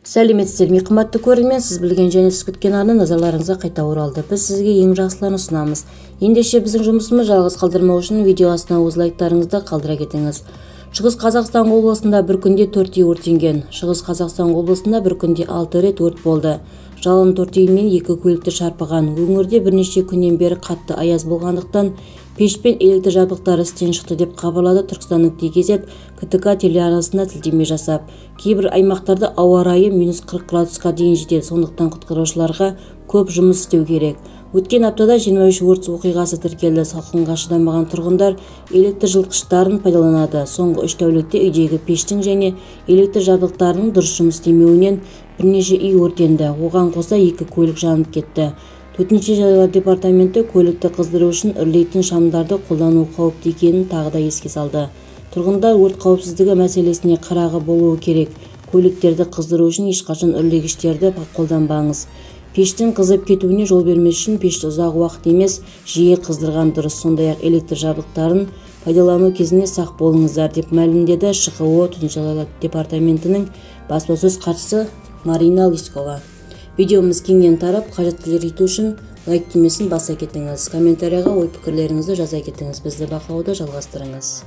Сәлеметсіздер ме, қымбатты көрермен, сіз білген және сіз күткен арна назарларыңызға қайта оралды. Біз сізге ең жақсыларын ұсынамыз. Ендеше біздің жұмысымыз жалғыз қалдырмау үшін видео астына өз лайктарыңызды қалдыра кетіңіз. Шығыс Қазақстан облысында бір күнде 4 үй өртенген. Шығыс Қазақстан облысында бір күнде 6 рет өрт болды. Жалын 4 үй мен 2 көлікті шарпыған. Өңірде бірнеше күннен бері қатты аяз болғандықтан пеш пен электр жабдықтары істен шықты деп хабарлады Түркістан.кз КТК телеарнасына сілтеме жасап. Кейбір аймақтарда ауа райы -40 градусқа дейін жетеді, сондықтан құтқарушыларға көп жұмыс істеу керек. Өткен аптада 23 өрт оқиғасы тіркелді. Салқынға шыдамаған тұрғындар электр жылытқыштарын пайдаланады. Соңғы 3 тәулікте үйдегі пештің және электр жабдықтарының дұрыс жұмыс істемеуінен бірнеше үй өртенді. Оған қоса 2 көлік жанып кетті. Төтенше жағдайлар департаменті көлікті қыздыру үшін үрлейтін шамдарды қолдану қауіпті екенін тағы да еске салды. Тұрғындар өрт қауіпсіздігі мәселесіне қарағы болуы керек. Көліктерді қыздыру үшін ешқашан үрлегіштерді қолданбаңыз. Пештің қызып кетуіне жол бермес үшін пешті ұзақ уақыт емес, жиі қыздырған дұрыс. Сондай-ақ электр жабдықтарын пайдалану кезінде сақ болыңыздар деп мәлімдеді ШХО Төтенше жағдайлар департаментінің баспасөз хатшысы Марина Лискова. Видеомыз кеңінен тарап, қажеттілер ету үшін лайк түймесін баса кетіңіз. Комментарияға ой-пікірлеріңізді жаза кетіңіз. Бізді бақылауды жалғастырыңыз.